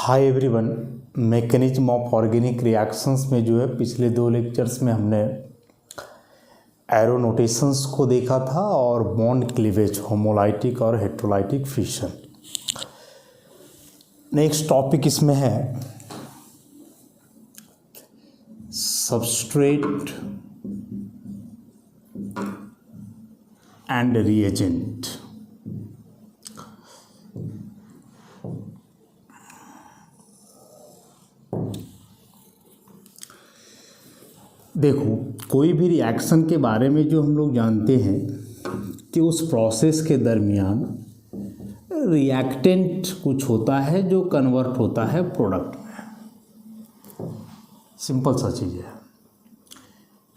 Hi everyone, mechanism of organic reactions में जो है पिछले 2 लेक्चर्स में हमने एरो नोटेशंस को देखा था और बॉन्ड क्लीवेज, होमोलाइटिक और हेट्रोलाइटिक फिशन। नेक्स्ट टॉपिक इसमें है सबस्ट्रेट एंड रिएजेंट। देखो, कोई भी रिएक्शन के बारे में जो हम लोग जानते हैं कि उस प्रोसेस के दरमियान रिएक्टेंट कुछ होता है जो कन्वर्ट होता है प्रोडक्ट में। सिंपल सा चीज़ है,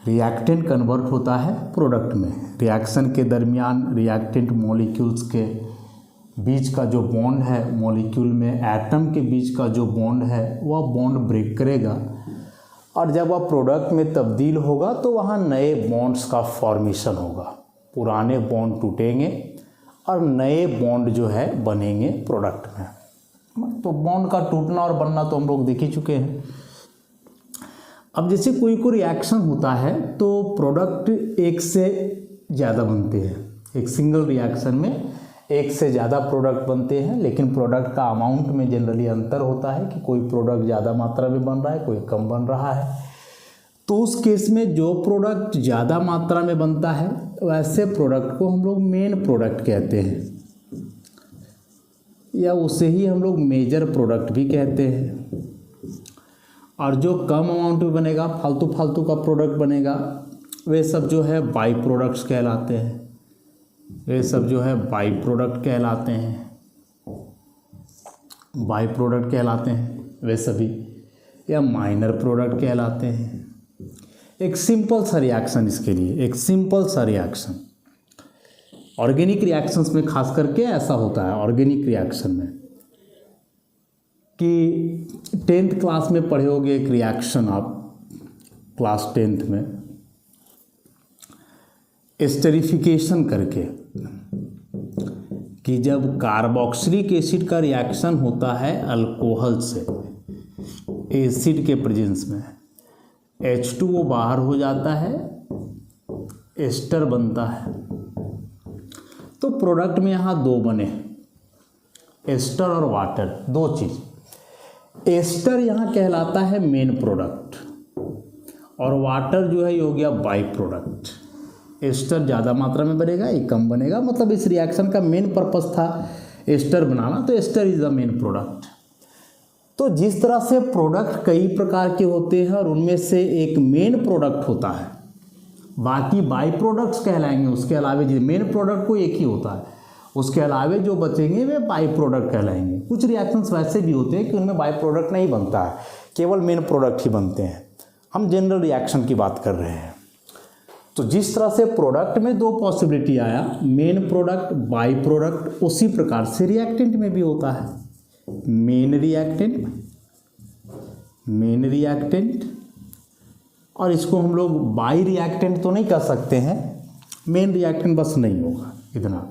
रिएक्टेंट कन्वर्ट होता है प्रोडक्ट में। रिएक्शन के दरमियान रिएक्टेंट मॉलिक्यूल्स के बीच का जो बॉन्ड है, मॉलिक्यूल में एटम के बीच का जो बॉन्ड है वह बॉन्ड ब्रेक करेगा और जब वह प्रोडक्ट में तब्दील होगा तो वहाँ नए बॉन्ड्स का फॉर्मेशन होगा। पुराने बॉन्ड टूटेंगे और नए बॉन्ड जो है बनेंगे प्रोडक्ट में। तो बॉन्ड का टूटना और बनना तो हम लोग देख ही चुके हैं। अब जैसे कोई रिएक्शन होता है तो प्रोडक्ट एक से ज़्यादा बनते हैं। एक सिंगल रिएक्शन में एक से ज़्यादा प्रोडक्ट बनते हैं, लेकिन प्रोडक्ट का अमाउंट में जनरली अंतर होता है कि कोई प्रोडक्ट ज़्यादा मात्रा में बन रहा है, कोई कम बन रहा है। तो उस केस में जो प्रोडक्ट ज़्यादा मात्रा में बनता है वैसे प्रोडक्ट को हम लोग मेन प्रोडक्ट कहते हैं, या उसे ही हम लोग मेजर प्रोडक्ट भी कहते हैं। और जो कम अमाउंट में बनेगा, फालतू का प्रोडक्ट बनेगा, वे सब जो है बाई प्रोडक्ट्स कहलाते हैं। वे सब जो है बाई प्रोडक्ट कहलाते हैं, बाई प्रोडक्ट कहलाते हैं वे सभी, या माइनर प्रोडक्ट कहलाते हैं। एक सिंपल सा रिएक्शन, इसके लिए एक सिंपल सा रिएक्शन ऑर्गेनिक रिएक्शंस में खास करके ऐसा होता है। ऑर्गेनिक रिएक्शन में कि 10th क्लास में पढ़े होगे एक रिएक्शन, आप क्लास 10th में एस्टरिफिकेशन करके, कि जब कार्बोक्सिलिक एसिड का रिएक्शन होता है अल्कोहल से एसिड के प्रेजेंस में, H2O बाहर हो जाता है, एस्टर बनता है। तो प्रोडक्ट में यहाँ 2 बने, एस्टर और वाटर, 2 चीज़। एस्टर यहाँ कहलाता है मेन प्रोडक्ट और वाटर जो है ये हो गया बाई प्रोडक्ट। एस्टर ज़्यादा मात्रा में बनेगा, ये कम बनेगा। मतलब इस रिएक्शन का मेन पर्पस था एस्टर बनाना, तो ester is the main product. तो जिस तरह से प्रोडक्ट कई प्रकार के होते हैं और उनमें से एक मेन प्रोडक्ट होता है, बाकी बाई प्रोडक्ट्स कहलाएंगे। उसके अलावा जो मेन प्रोडक्ट को एक ही होता है, उसके अलावा जो बचेंगे वे बाई प्रोडक्ट कहलाएंगे। कुछ रिएक्शंस वैसे भी होते हैं कि उनमें बाई प्रोडक्ट नहीं बनता है, केवल मेन प्रोडक्ट ही बनते हैं। हम जनरल रिएक्शन की बात कर रहे हैं। तो जिस तरह से प्रोडक्ट में 2 पॉसिबिलिटी आया, मेन प्रोडक्ट, बाई प्रोडक्ट, उसी प्रकार से रिएक्टेंट में भी होता है। मेन रिएक्टेंट और इसको हम लोग बाई रिएक्टेंट तो नहीं कह सकते हैं, मेन रिएक्टेंट बस नहीं होगा इतना।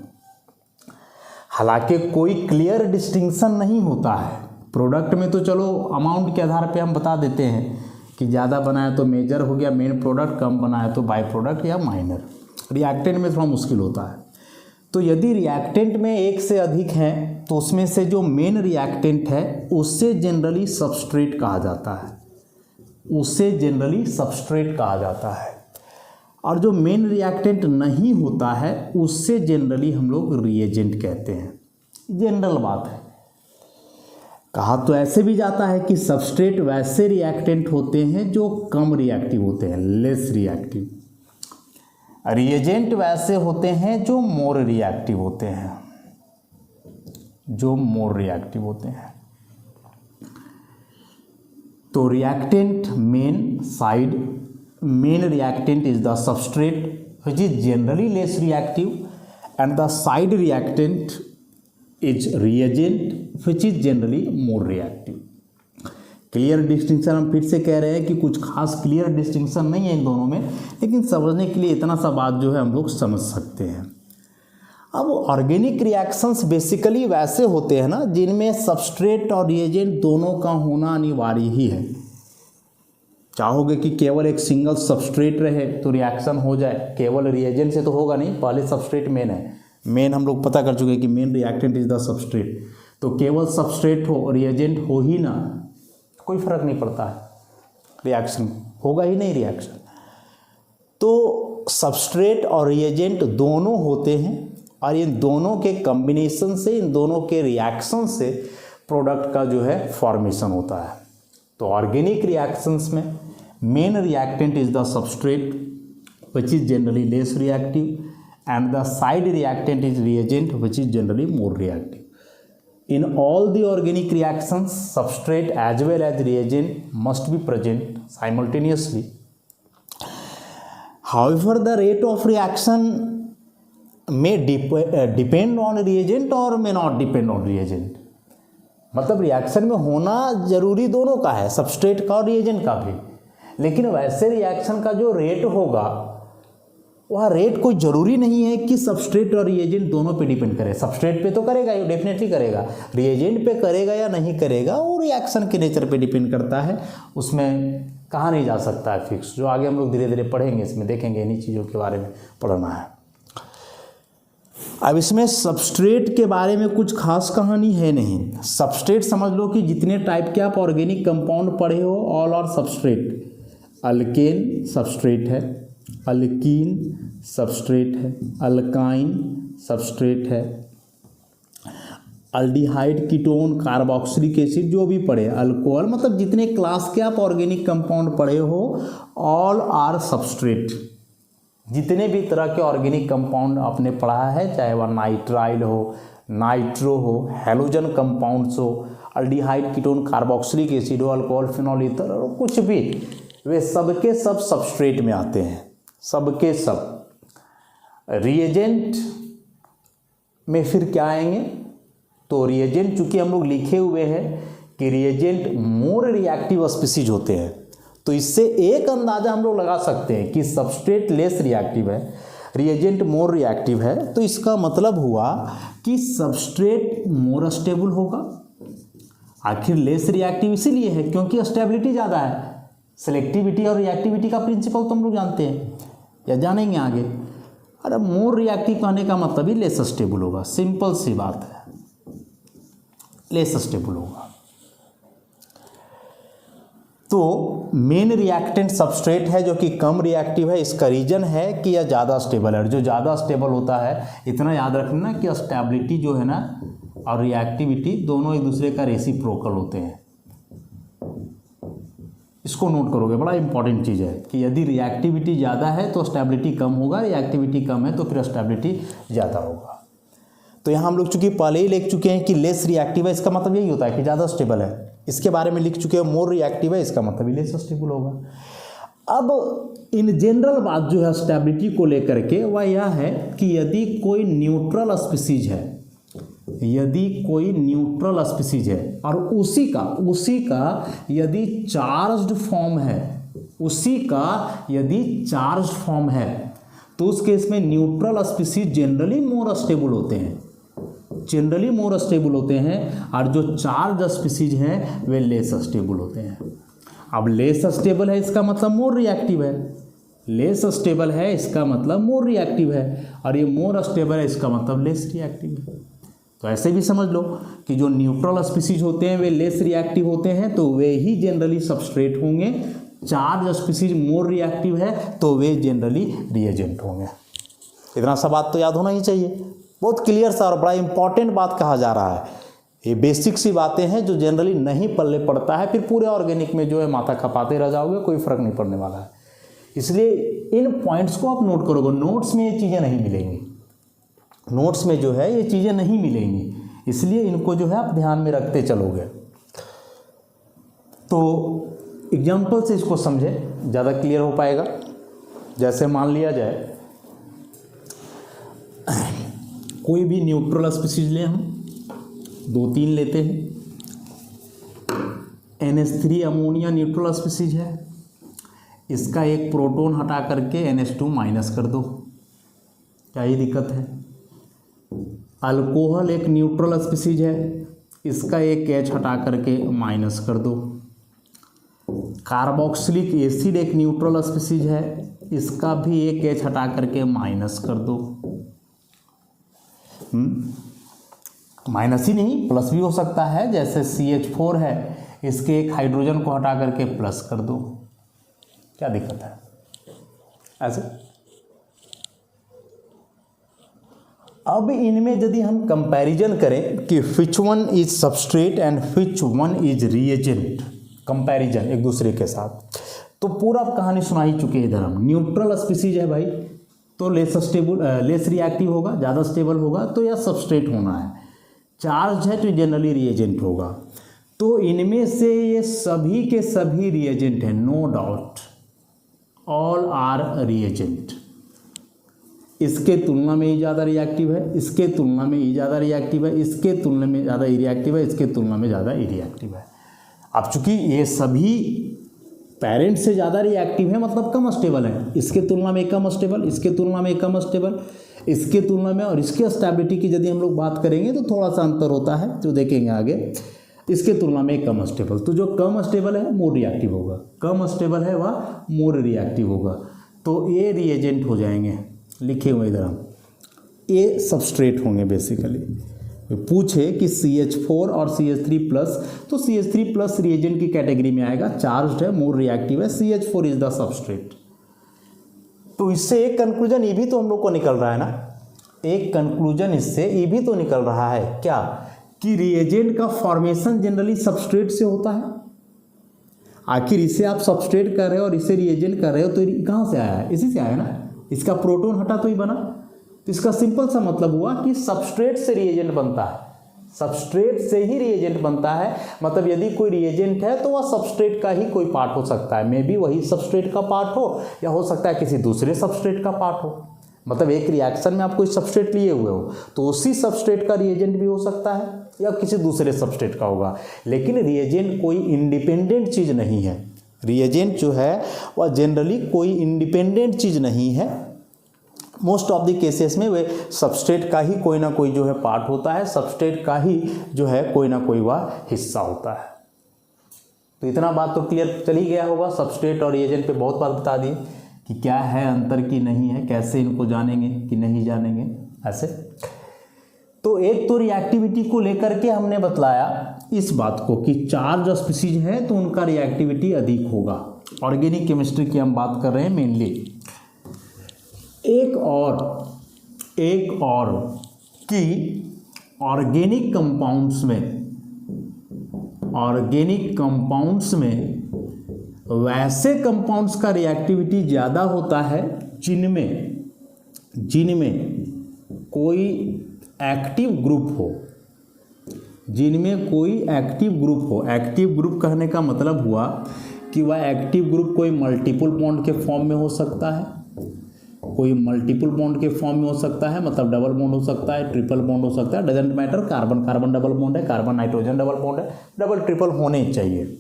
हालांकि कोई क्लियर डिस्टिंक्शन नहीं होता है प्रोडक्ट में। तो चलो अमाउंट के आधार पे हम बता देते हैं कि ज़्यादा बनाया तो मेजर हो गया मेन प्रोडक्ट, कम बनाया तो बाई प्रोडक्ट या माइनर। रिएक्टेंट में थोड़ा मुश्किल होता है। तो यदि रिएक्टेंट में एक से अधिक हैं तो उसमें से जो मेन रिएक्टेंट है उससे जनरली सबस्ट्रेट कहा जाता है, उससे जनरली सबस्ट्रेट कहा जाता है। और जो मेन रिएक्टेंट नहीं होता है उससे जनरली हम लोग रिएजेंट कहते हैं। जनरल बात है। कहा तो ऐसे भी जाता है कि सबस्ट्रेट वैसे रिएक्टेंट होते हैं जो कम रिएक्टिव होते हैं, लेस रिएक्टिव। रिएजेंट वैसे होते हैं जो मोर रिएक्टिव होते हैं, जो मोर रिएक्टिव होते हैं। तो reactant main side, main reactant is the substrate which is generally less reactive and the side reactant is reagent which is generally more reactive। Clear distinction हम फिर से कह रहे हैं कि कुछ खास क्लियर डिस्टिंक्शन नहीं है इन दोनों में, लेकिन समझने के लिए इतना सा बात जो है हम लोग समझ सकते हैं। अब ऑर्गेनिक रिएक्शंस बेसिकली वैसे होते हैं ना जिनमें सबस्ट्रेट और रिएजेंट दोनों का होना अनिवार्य ही है। चाहोगे कि केवल एक सिंगल सबस्ट्रेट रहे तो रिएक्शन हो जाए, केवल रिएजेंट से तो होगा नहीं, पहले सबस्ट्रेट मेन है। मेन हम लोग पता कर चुके हैं कि main reactant is the substrate, तो केवल सबस्ट्रेट हो रिएजेंट हो ही ना, कोई फर्क नहीं पड़ता है, रिएक्शन होगा ही नहीं रिएक्शन। तो सबस्ट्रेट और रिएजेंट दोनों होते हैं और इन दोनों के कॉम्बिनेशन से, इन दोनों के रिएक्शन से प्रोडक्ट का जो है फॉर्मेशन होता है। तो ऑर्गेनिक रिएक्शंस में main reactant is the substrate which is generally less reactive and the side reactant is reagent which is generally more reactive. In all the organic reactions, substrate as well as reagent must be present simultaneously. However, the rate of reaction may depend on reagent or may not depend on reagent. मतलब reaction में होना जरूरी दोनों का है, substrate का और reagent का भी, लेकिन वैसे रिएक्शन का जो रेट होगा वह रेट कोई ज़रूरी नहीं है कि सबस्ट्रेट और रिएजेंट दोनों पे डिपेंड करे। सबस्ट्रेट पे तो करेगा, ये डेफिनेटली करेगा, रिएजेंट पे करेगा या नहीं करेगा वो रिएक्शन के नेचर पे डिपेंड करता है, उसमें कहा नहीं जा सकता है फिक्स। जो आगे हम लोग धीरे धीरे पढ़ेंगे इसमें देखेंगे, इन्हीं चीज़ों के बारे में पढ़ना है। अब इसमें सबस्ट्रेट के बारे में कुछ खास कहानी है नहीं। सबस्ट्रेट समझ लो कि जितने टाइप के आप ऑर्गेनिक कंपाउंड पढ़े हो all are substrate. Alkane substrate है, अल्कीन सबस्ट्रेट है, अल्काइन सबस्ट्रेट है, अल्डिहाइड, कीटोन, कार्बोक्सिलिक एसिड जो भी पढ़े, अल्कोहल, मतलब जितने क्लास के आप ऑर्गेनिक कंपाउंड पढ़े हो ऑल आर सबस्ट्रेट। जितने भी तरह के ऑर्गेनिक कंपाउंड आपने पढ़ा है, चाहे वह नाइट्राइल हो, नाइट्रो हो, हैलोजन कंपाउंड्स हो, अल्डिहाइड, कीटोन, कार्बोक्सिलिक एसिड हो, अल्कोहल, फिनॉल, ईथर और कुछ भी, वे सबके सब सबस्ट्रेट में आते हैं, सबके सब। रिएजेंट में फिर क्या आएंगे, तो रिएजेंट चूंकि हम लोग लिखे हुए हैं कि रिएजेंट मोर रिएक्टिव स्पीसीज होते हैं, तो इससे एक अंदाजा हम लोग लगा सकते हैं कि सबस्ट्रेट लेस रिएक्टिव है, रिएजेंट मोर रिएक्टिव है, तो इसका मतलब हुआ कि सबस्ट्रेट मोर स्टेबल होगा। आखिर लेस रिएक्टिव इसीलिए है क्योंकि स्टेबिलिटी ज़्यादा है। सेलेक्टिविटी और रिएक्टिविटी का प्रिंसिपल तो हम लोग जानते हैं या जानेंगे आगे। अरे मोर रिएक्टिव कहने का मतलब ही लेस स्टेबल होगा, सिंपल सी बात है, लेस स्टेबल होगा। तो मेन रिएक्टेंट सबस्ट्रेट है जो कि कम रिएक्टिव है। इसका रीजन है कि यह ज़्यादा स्टेबल है। जो ज़्यादा स्टेबल होता है, इतना याद रखना कि स्टेबिलिटी जो है ना और रिएक्टिविटी दोनों एक दूसरे का रेसिप्रोकल होते हैं। इसको नोट करोगे, बड़ा इंपॉर्टेंट चीज़ है कि यदि रिएक्टिविटी ज़्यादा है तो स्टेबिलिटी कम होगा, रिएक्टिविटी कम है तो फिर स्टेबिलिटी ज़्यादा होगा। तो यहाँ हम लोग चूँकि पहले ही लिख चुके हैं कि लेस रिएक्टिव है, इसका मतलब यही होता है कि ज़्यादा स्टेबल है। इसके बारे में लिख चुके हैं मोर रिएक्टिव है, इसका मतलब ही लेस स्टेबल होगा। अब इन जनरल बात जो है स्टेबिलिटी को लेकर के वह यह है कि यदि कोई न्यूट्रल स्पीसीज है, यदि कोई न्यूट्रल स्पीसीज है और उसी का यदि चार्ज्ड फॉर्म है, उसी का यदि चार्ज्ड फॉर्म है, तो उस केस में neutral species generally more stable होते हैं, जनरली मोर स्टेबल होते हैं, और जो चार्ज स्पीसीज हैं वे लेस स्टेबल होते हैं। अब लेस स्टेबल है इसका मतलब मोर रिएक्टिव है, लेस स्टेबल है इसका मतलब मोर रिएक्टिव है, और ये मोर स्टेबल है इसका मतलब लेस रिएक्टिव है। तो ऐसे भी समझ लो कि जो न्यूट्रल स्पीसीज होते हैं वे लेस रिएक्टिव होते हैं, तो वे ही जनरली सबस्ट्रेट होंगे। चार्ज स्पीसीज मोर रिएक्टिव है तो वे जनरली रिएजेंट होंगे। इतना सा बात तो याद होना ही चाहिए। बहुत क्लियर सा और बड़ा इंपॉर्टेंट बात कहा जा रहा है। ये बेसिक सी बातें हैं जो जनरली नहीं पल्ले पड़ता है, फिर पूरे ऑर्गेनिक में जो है माथा खपाते रह जाओगे, कोई फर्क नहीं पड़ने वाला है। इसलिए इन पॉइंट्स को आप नोट करोगे। नोट्स में ये चीज़ें नहीं मिलेंगी, नोट्स में जो है ये चीज़ें नहीं मिलेंगी, इसलिए इनको जो है आप ध्यान में रखते चलोगे। तो एग्जाम्पल से इसको समझे, ज़्यादा क्लियर हो पाएगा। जैसे मान लिया जाए कोई भी न्यूट्रल स्पीसीज लें, हम 2-3 लेते हैं। NH3 अमोनिया न्यूट्रल स्पीसीज है, इसका एक प्रोटॉन हटा करके NH2 माइनस कर दो, क्या ही दिक्कत है। अल्कोहल एक न्यूट्रल स्पीसीज है, इसका एक H हटा करके माइनस कर दो। कार्बोक्सिलिक एसिड एक न्यूट्रल स्पीसीज है, इसका भी एक H हटा करके माइनस कर दो। माइनस ही नहीं प्लस भी हो सकता है, जैसे CH4 है, इसके एक हाइड्रोजन को हटा करके प्लस कर दो, क्या दिक्कत है ऐसे। अब इनमें यदि हम कंपैरिजन करें कि which one is substrate and which one is reagent, comparison एक दूसरे के साथ, तो पूरा कहानी सुना ही चुके हैं इधर हम। न्यूट्रल स्पीसीज है भाई, तो लेस रिएक्टिव होगा, ज़्यादा स्टेबल होगा, तो यह सबस्ट्रेट होना है। चार्ज है तो जनरली रिएजेंट होगा। तो इनमें से ये सभी के सभी रिएजेंट हैं, no doubt, all are reagent. इसके तुलना में ये ज़्यादा रिएक्टिव है, इसके तुलना में ये ज़्यादा रिएक्टिव है, इसके तुलना में ज़्यादा इरिएक्टिव है, इसके तुलना में ज़्यादा इरिएक्टिव है। अब चूंकि ये सभी पेरेंट से ज़्यादा रिएक्टिव है, मतलब कम स्टेबल है, इसके तुलना में कम स्टेबल, इसके तुलना में कम स्टेबल, इसके तुलना में, और इसके स्टेबिलिटी की यदि हम लोग बात करेंगे तो थोड़ा सा अंतर होता है, जो देखेंगे आगे। इसके तुलना में कम स्टेबल, तो जो कम स्टेबल है मोर रिएक्टिव होगा, कम स्टेबल है वह मोर रिएक्टिव होगा। तो ये रिएजेंट हो जाएंगे, लिखे हुए इधर हम, ये सबस्ट्रेट होंगे बेसिकली। पूछे कि CH4 और CH3 प्लस, तो CH3 प्लस रिएजेंट की कैटेगरी में आएगा, चार्ज्ड है, मोर रिएक्टिव है, CH4 इज द सबस्ट्रेट। तो इससे एक कंक्लूजन ये भी तो हम लोग को निकल रहा है ना, एक कंक्लूजन इससे ये भी तो निकल रहा है क्या, कि रिएजेंट का फॉर्मेशन जनरली सबस्ट्रेट से होता है। आखिर इसे आप सबस्ट्रेट कर रहे हो और इसे रिएजेंट कर रहे हो, तो कहाँ से आया है, इसी से आया ना, इसका प्रोटॉन हटा तो ही बना। तो इसका सिंपल सा मतलब हुआ कि सबस्ट्रेट से रिएजेंट बनता है, सबस्ट्रेट से ही रिएजेंट बनता है। मतलब यदि कोई रिएजेंट है तो वह सबस्ट्रेट का ही कोई पार्ट हो सकता है, मे बी वही सबस्ट्रेट का पार्ट हो, या हो सकता है किसी दूसरे सबस्ट्रेट का पार्ट हो। मतलब एक रिएक्शन में आप कोई सबस्ट्रेट लिए हुए हो तो उसी सबस्ट्रेट का रिएजेंट भी हो सकता है, या किसी दूसरे सबस्ट्रेट का होगा। लेकिन रिएजेंट कोई इंडिपेंडेंट चीज़ नहीं है, रिएजेंट जो है वह जनरली कोई इंडिपेंडेंट चीज़ नहीं है। मोस्ट ऑफ द केसेस में वे सबस्ट्रेट का ही कोई ना कोई जो है पार्ट होता है, सबस्ट्रेट का ही जो है कोई ना कोई वह हिस्सा होता है। तो इतना बात तो क्लियर चल ही गया होगा। सबस्ट्रेट और रिएजेंट पे बहुत बात बता दी कि क्या है अंतर की नहीं है, कैसे इनको जानेंगे कि नहीं जानेंगे ऐसे। तो एक तो रिएक्टिविटी को लेकर के हमने बतलाया इस बात को कि चार्ज स्पीसीज है तो उनका रिएक्टिविटी अधिक होगा। ऑर्गेनिक केमिस्ट्री की हम बात कर रहे हैं मेनली। एक और कि ऑर्गेनिक कंपाउंड्स में वैसे कंपाउंड्स का रिएक्टिविटी ज़्यादा होता है जिनमें कोई एक्टिव ग्रुप हो, एक्टिव ग्रुप कहने का मतलब हुआ कि वह एक्टिव ग्रुप कोई मल्टीपल बॉन्ड के फॉर्म में हो सकता है, मतलब डबल बॉन्ड हो सकता है, ट्रिपल बॉन्ड हो सकता है, doesn't matter, carbon carbon double bond है, कार्बन नाइट्रोजन डबल बॉन्ड है, डबल ट्रिपल होने चाहिए,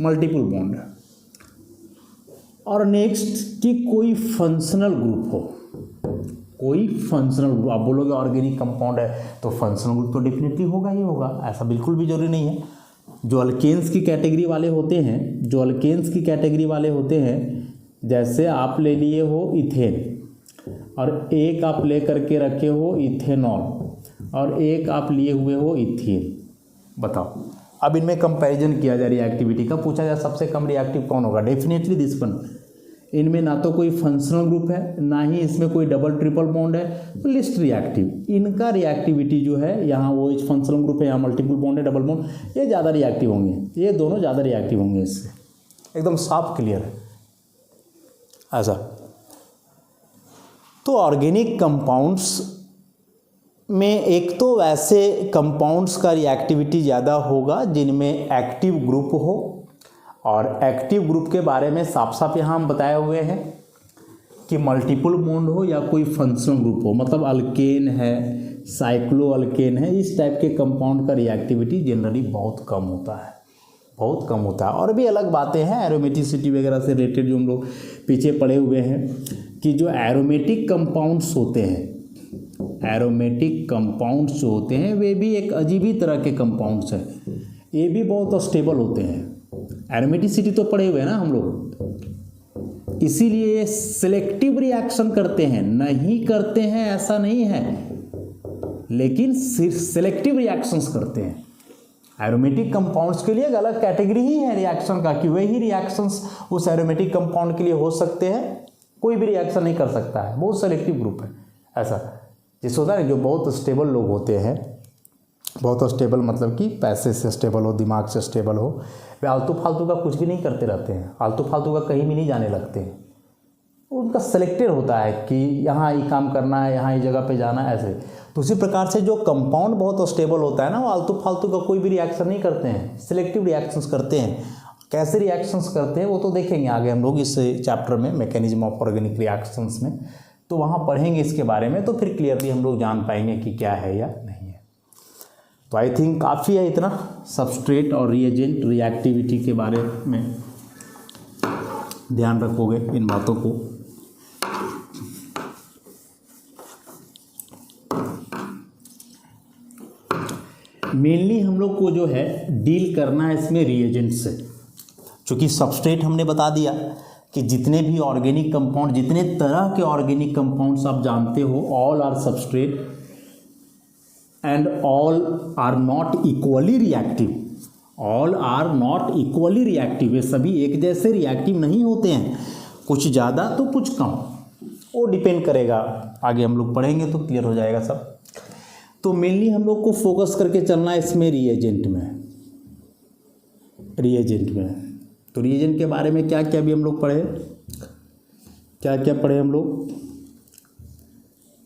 मल्टीपल बॉन्ड है। और नेक्स्ट कि कोई फंक्शनल ग्रुप हो, आप बोलोगे ऑर्गेनिक कंपाउंड है तो फंक्शनल ग्रुप तो डेफिनेटली होगा ही होगा, ऐसा बिल्कुल भी जरूरी नहीं है। जो अल्केन्स की कैटेगरी वाले होते हैं, जैसे आप ले लिए हो इथेन और एक आप ले करके रखे हो इथेनॉल और एक आप लिए हुए हो इथीन, बताओ अब इनमें कंपैरिजन किया जाए रिएक्टिविटी का, पूछा जाए सबसे कम रिएक्टिव कौन होगा, डेफिनेटली दिस वन। इनमें ना तो कोई फंक्शनल ग्रुप है, ना ही इसमें कोई डबल ट्रिपल बॉन्ड है, तो लिस्ट रिएक्टिव। इनका रिएक्टिविटी जो है, यहाँ वो फंक्शनल ग्रुप है, यहाँ मल्टीपल बॉन्ड है, डबल बॉन्ड, ये ज़्यादा रिएक्टिव होंगे, ये दोनों ज़्यादा रिएक्टिव होंगे, इससे एकदम साफ क्लियर है ऐसा। तो ऑर्गेनिक कंपाउंड्स में एक तो वैसे कंपाउंड्स का रिएक्टिविटी ज़्यादा होगा जिनमें एक्टिव ग्रुप हो, और एक्टिव ग्रुप के बारे में साफ साफ यहाँ हम बताए हुए हैं कि मल्टीपल बॉन्ड हो या कोई फंक्शनल ग्रुप हो, मतलब अल्केन है, साइक्लो अल्केन है, इस टाइप के कंपाउंड का रिएक्टिविटी जनरली बहुत कम होता है। और भी अलग बातें हैं एरोमेटिसिटी वगैरह से रिलेटेड जो हम लोग पीछे पड़े हुए हैं कि जो एरोमेटिक कंपाउंड्स होते हैं, एरोमेटिक कंपाउंड्स जो होते हैं वे भी एक अजीब ही तरह के कंपाउंड्स हैं, ये भी बहुत स्टेबल होते हैं। एरोमेटिसिटी तो पढ़े हुए हैं ना हम लोग, इसीलिए ये सिलेक्टिव रिएक्शन करते हैं, नहीं करते हैं ऐसा नहीं है, लेकिन सिलेक्टिव रिएक्शंस करते हैं। एरोमेटिक कंपाउंड्स के लिए एक अलग कैटेगरी ही है रिएक्शन का, कि वही रिएक्शंस उस एरोमेटिक कंपाउंड के लिए हो सकते हैं, कोई भी रिएक्शन नहीं कर सकता है, बहुत सेलेक्टिव ग्रुप है ऐसा। जिस होता है जो बहुत स्टेबल लोग होते हैं, बहुत स्टेबल मतलब कि पैसे से स्टेबल हो, दिमाग से स्टेबल हो, वे आलतू फालतू का कुछ भी नहीं करते रहते हैं, आलतू फालतू का कहीं भी नहीं जाने लगते हैं। उनका सेलेक्टेड होता है कि यहाँ ये काम करना है, यहाँ ये जगह पे जाना है, ऐसे। तो उसी प्रकार से जो कंपाउंड बहुत स्टेबल होता है ना, वो आलतू फालतू का कोई भी रिएक्शन नहीं करते हैं, सिलेक्टिव रिएक्शंस करते हैं। कैसे रिएक्शंस करते हैं वो तो देखेंगे आगे हम लोग इस चैप्टर में, मैकेनिज्म ऑफ ऑर्गेनिक रिएक्शंस में, तो वहाँ पढ़ेंगे इसके बारे में, तो फिर क्लियरली हम लोग जान पाएंगे कि क्या है या नहीं है। तो आई थिंक काफ़ी है इतना सबस्ट्रेट और रिएजेंट रिएक्टिविटी के बारे में ध्यान रखोगे इन बातों को। मेनली हम लोग को जो है डील करना है इसमें रिएजेंट से, चूँकि सबस्ट्रेट हमने बता दिया कि जितने भी ऑर्गेनिक कंपाउंड, जितने तरह के ऑर्गेनिक कंपाउंड्स आप जानते हो, all are substrate and all are not equally reactive, all are not equally reactive, ये सभी एक जैसे रिएक्टिव नहीं होते हैं, कुछ ज़्यादा तो कुछ कम, वो डिपेंड करेगा, आगे हम लोग पढ़ेंगे तो क्लियर हो जाएगा सब। तो मेनली हम लोग को फोकस करके चलना है इसमें रिएजेंट में, रिएजेंट में। तो रिएजेंट के बारे में क्या क्या भी हम लोग पढ़े, क्या क्या पढ़े हम लोग।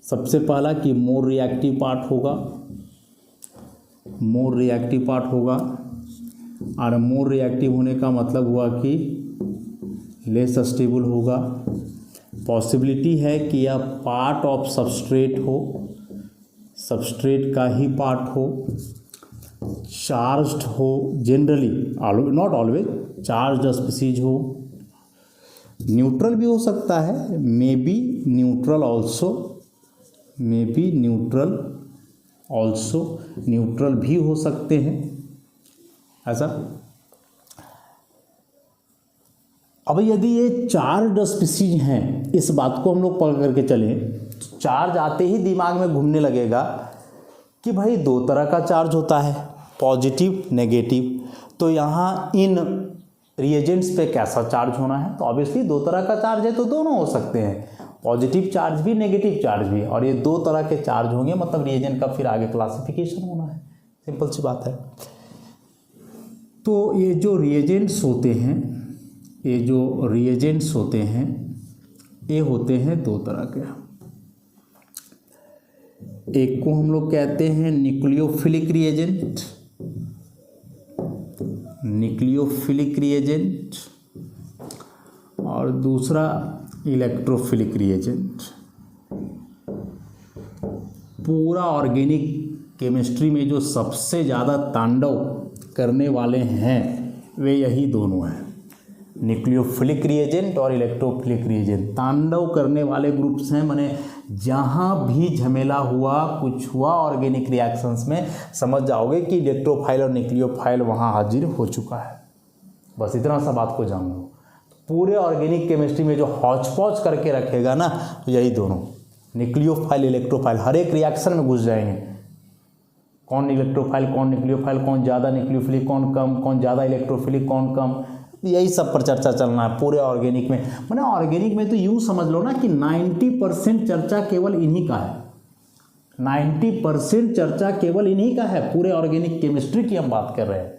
सबसे पहला कि मोर रिएक्टिव पार्ट होगा, मोर रिएक्टिव पार्ट होगा, और मोर रिएक्टिव होने का मतलब हुआ कि लेस स्टेबल होगा। पॉसिबिलिटी है कि यह पार्ट ऑफ सबस्ट्रेट हो, सबस्ट्रेट का ही पार्ट हो, चार्ज्ड हो, generally not always charged species हो, न्यूट्रल भी हो सकता है, may be neutral also, may be neutral also, neutral भी हो सकते हैं ऐसा। अब यदि ये चार्ज्ड स्पीसीज हैं, इस बात को हम लोग पकड़ करके चलें, चार्ज आते ही दिमाग में घूमने लगेगा कि भाई दो तरह का चार्ज होता है, पॉजिटिव नेगेटिव, तो यहाँ इन रिएजेंट्स पे कैसा चार्ज होना है, तो ऑब्वियसली दो तरह का चार्ज है तो दोनों हो सकते हैं, पॉजिटिव चार्ज भी नेगेटिव चार्ज भी, और ये दो तरह के चार्ज होंगे, मतलब रिएजेंट का फिर आगे क्लासिफिकेशन होना है, सिंपल सी बात है। तो ये जो रिएजेंट्स होते हैं, ये जो रिएजेंट्स होते हैं, ये होते हैं दो तरह के। एक को हम लोग कहते हैं न्यूक्लियोफिलिक रिएजेंट, न्यूक्लियोफिलिक रिएजेंट, और दूसरा इलेक्ट्रोफिलिक रिएजेंट। पूरा ऑर्गेनिक केमिस्ट्री में जो सबसे ज़्यादा तांडव करने वाले हैं वे यही दोनों हैं, न्यूक्लियोफिलिक रिएजेंट और इलेक्ट्रोफिलिक रिएजेंट। तांडव करने वाले ग्रुप्स हैं, माने जहाँ भी झमेला हुआ, कुछ हुआ ऑर्गेनिक रिएक्शंस में, समझ जाओगे कि इलेक्ट्रोफाइल और न्यूक्लियोफाइल वहाँ हाजिर हो चुका है। बस इतना सा बात को जान लो। पूरे ऑर्गेनिक केमिस्ट्री में जो हौच पौच करके रखेगा ना, तो यही दोनों, न्यूक्लियोफाइल इलेक्ट्रोफाइल, हर एक रिएक्शन में घुस जाएंगे, कौन इलेक्ट्रोफाइल कौन न्यूक्लियोफाइल, कौन ज़्यादा न्यूक्लियोफिलिक कौन कम, कौन ज़्यादा इलेक्ट्रोफिलिक कौन कम, यही सब पर चर्चा चलना है पूरे ऑर्गेनिक में। माने ऑर्गेनिक में तो यूँ समझ लो ना कि 90% चर्चा केवल इन्हीं का है, 90% चर्चा केवल इन्हीं का है। पूरे ऑर्गेनिक केमिस्ट्री की हम बात कर रहे हैं,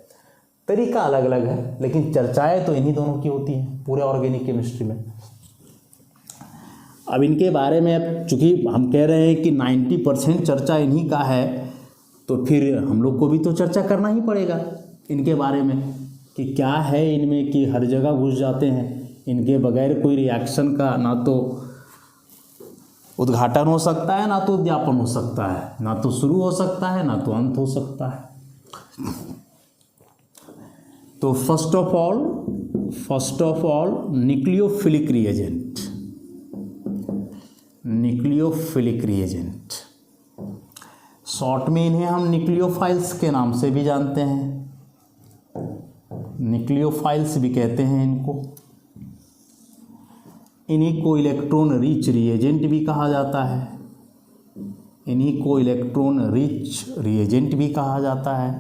तरीका अलग अलग है, लेकिन चर्चाएं तो इन्हीं दोनों की होती हैं पूरे ऑर्गेनिक केमिस्ट्री में। अब इनके बारे में, अब चूँकि हम कह रहे हैं कि 90% चर्चा इन्हीं का है, तो फिर हम लोग को भी तो चर्चा करना ही पड़ेगा इनके बारे में कि क्या है इनमें, कि हर जगह घुस जाते हैं, इनके बगैर कोई रिएक्शन का ना तो उद्घाटन हो सकता है, ना तो उद्यापन हो सकता है, ना तो शुरू हो सकता है, ना तो अंत हो सकता है। तो first of all nucleophilic reagent, nucleophilic reagent short में इन्हें हम न्यूक्लियोफाइल्स के नाम से भी जानते हैं, न्यूक्लियोफाइल्स भी कहते हैं इनको। इन्हीं को इलेक्ट्रॉन रिच रिएजेंट भी कहा जाता है, इन्हीं को इलेक्ट्रॉन रिच रिएजेंट भी कहा जाता है।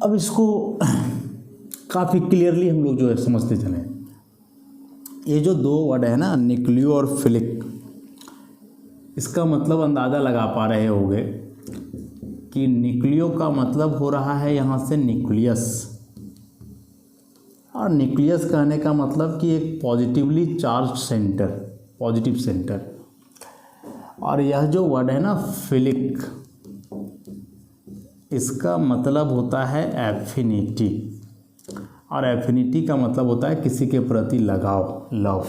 अब इसको काफ़ी क्लियरली हम लोग जो है समझते चलें। ये जो दो वर्ड है ना, न्यूक्लियो और फिलिक, इसका मतलब अंदाज़ा लगा पा रहे होंगे कि न्यूक्लियो का मतलब हो रहा है यहाँ से न्यूक्लियस, और न्यूक्लियस कहने का मतलब कि एक positively charge centre, positive centre. और यह जो वर्ड है ना फिलिक, इसका मतलब होता है एफिनिटी, और एफिनिटी का मतलब होता है किसी के प्रति लगाव, लव।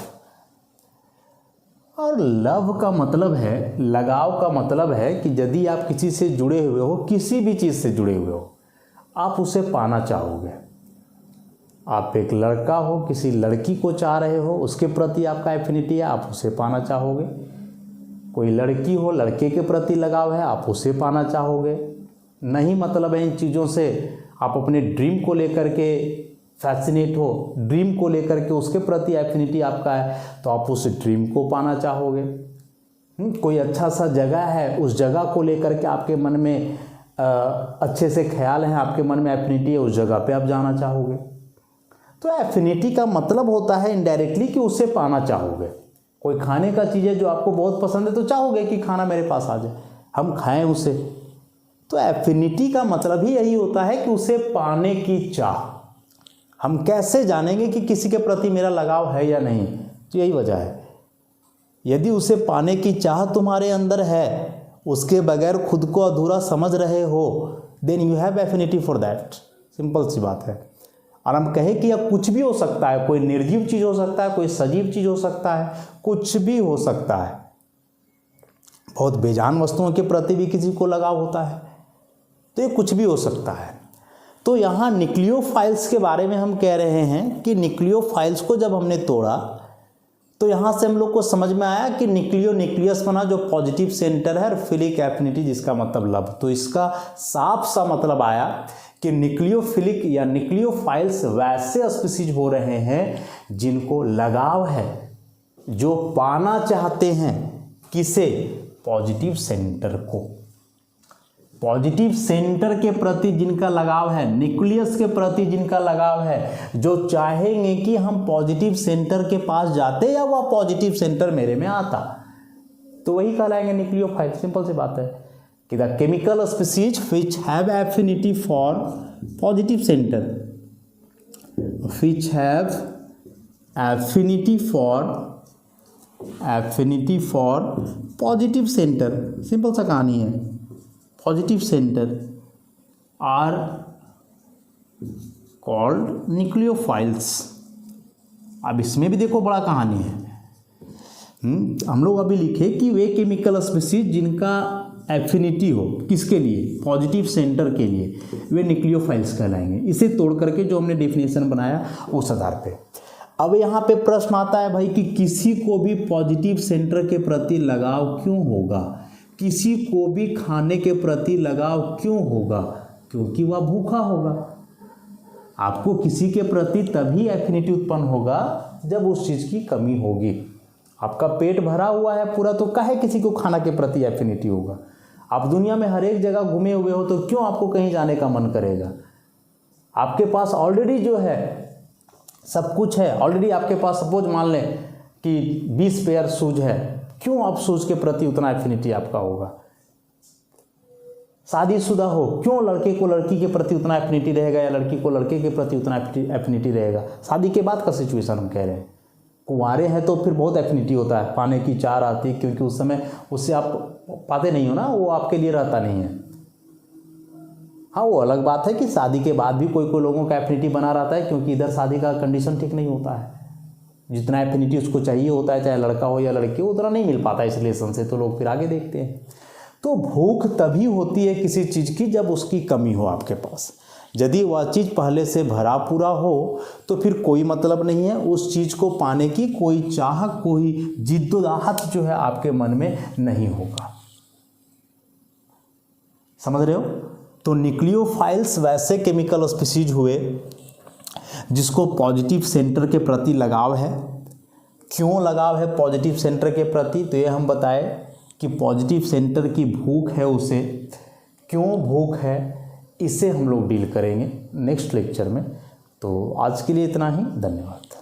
और लव का मतलब है, लगाव का मतलब है कि यदि आप किसी से जुड़े हुए हो, किसी भी चीज़ से जुड़े हुए हो, आप उसे पाना चाहोगे। आप एक लड़का हो, किसी लड़की को चाह रहे हो, उसके प्रति आपका एफिनिटी है, आप उसे पाना चाहोगे। कोई लड़की हो, लड़के के प्रति लगाव है, आप उसे पाना चाहोगे। नहीं मतलब है इन चीज़ों से, आप अपने ड्रीम को लेकर के फैसिनेट हो, ड्रीम को लेकर के उसके प्रति एफिनिटी आपका है, तो आप उस ड्रीम को पाना चाहोगे। कोई अच्छा सा जगह है, उस जगह को लेकर के आपके मन में अच्छे से ख्याल है, आपके मन में एफिनिटी है, उस जगह पे आप जाना चाहोगे। तो एफिनिटी का मतलब होता है इनडायरेक्टली कि उसे पाना चाहोगे। कोई खाने का चीज़ है जो आपको बहुत पसंद है, तो चाहोगे कि खाना मेरे पास आ जाए, हम खाएं उसे। तो एफिनिटी का मतलब ही यही होता है कि उसे पाने की चाह। हम कैसे जानेंगे कि किसी के प्रति मेरा लगाव है या नहीं? तो यही वजह है, यदि उसे पाने की चाह तुम्हारे अंदर है, उसके बगैर खुद को अधूरा समझ रहे हो, then you have affinity for that. Simple सी बात है। और हम कहें कि यह कुछ भी हो सकता है, कोई निर्जीव चीज़ हो सकता है, कोई सजीव चीज़ हो सकता है, कुछ भी हो सकता है। बहुत बेजान वस्तुओं के प्रति भी किसी को लगाव होता है, तो ये कुछ भी हो सकता है। तो यहाँ न्यूक्लियोफाइल्स के बारे में हम कह रहे हैं कि न्यूक्लियोफाइल्स को जब हमने तोड़ा, तो यहाँ से हम लोग को समझ में आया कि न्यूक्लियस बना जो पॉजिटिव सेंटर है, और फिलिक एफिनिटी जिसका मतलब लव। तो इसका साफ सा मतलब आया कि न्यूक्लियोफिलिक या न्यूक्लियोफाइल्स वैसे स्पीसीज हो रहे हैं जिनको लगाव है, जो पाना चाहते हैं किसे? पॉजिटिव सेंटर को। पॉजिटिव सेंटर के प्रति जिनका लगाव है, न्यूक्लियस के प्रति जिनका लगाव है, जो चाहेंगे कि हम पॉजिटिव सेंटर के पास जाते या वह पॉजिटिव सेंटर मेरे में आता, तो वही कहलाएंगे न्यूक्लियोफाइल। सिंपल सी बात है कि the chemical species which have affinity for positive centre, which have affinity for positive centre, simple सा कहानी है, positive centre are called nucleophiles. अब इसमें भी देखो बड़ा कहानी है। हम लोग अभी लिखे कि वे केमिकल स्पीसीज जिनका एफिनिटी हो किसके लिए? पॉजिटिव सेंटर के लिए, वे न्यूक्लियोफाइल्स कहलाएंगे। इसे तोड़ करके जो हमने डेफिनेशन बनाया उस आधार पे। अब यहाँ पे प्रश्न आता है भाई कि किसी को भी पॉजिटिव सेंटर के प्रति लगाव क्यों होगा? किसी को भी खाने के प्रति लगाव क्यों होगा? क्योंकि वह भूखा होगा। आपको किसी के प्रति तभी एफिनिटी उत्पन्न होगा जब उस चीज़ की कमी होगी। आपका पेट भरा हुआ है पूरा, तो काहे किसी को खाना के प्रति एफिनिटी होगा? आप दुनिया में हर एक जगह घूमे हुए हो, तो क्यों आपको कहीं जाने का मन करेगा? आपके पास ऑलरेडी जो है सब कुछ है, ऑलरेडी आपके पास सपोज मान लें कि 20 पेयर शूज है, क्यों आप शूज के प्रति उतना एफिनिटी आपका होगा? शादीशुदा हो, क्यों लड़के को लड़की के प्रति उतना एफिनिटी रहेगा या लड़की को लड़के के प्रति उतना एफिनिटी रहेगा? शादी के बाद का सिचुएशन हम कह रहे हैं। कुंवारे हैं तो फिर बहुत एफिनिटी होता है, पाने की चाह आती है, क्योंकि उस समय उससे आप पाते नहीं हो ना, वो आपके लिए रहता नहीं है। हाँ, वो अलग बात है कि शादी के बाद भी कोई कोई लोगों का एफिनिटी बना रहता है, क्योंकि इधर शादी का कंडीशन ठीक नहीं होता है। जितना एफिनिटी उसको चाहिए होता है, चाहे लड़का हो या लड़की हो, उतना नहीं मिल पाता इस रिलेशन से, तो लोग फिर आगे देखते हैं। तो भूख तभी होती है किसी चीज़ की जब उसकी कमी हो आपके पास। यदि वह चीज़ पहले से भरा पूरा हो तो फिर कोई मतलब नहीं है, उस चीज़ को पाने की कोई चाह, कोई जिद्दोजाहत जो है आपके मन में नहीं होगा। समझ रहे हो? तो न्यूक्लियोफाइल्स वैसे केमिकल स्पीशीज हुए जिसको पॉजिटिव सेंटर के प्रति लगाव है। क्यों लगाव है पॉजिटिव सेंटर के प्रति? तो ये हम बताए कि पॉजिटिव सेंटर की भूख है उसे। क्यों भूख है, इसे हम लोग डील करेंगे नेक्स्ट लेक्चर में। तो आज के लिए इतना ही, धन्यवाद।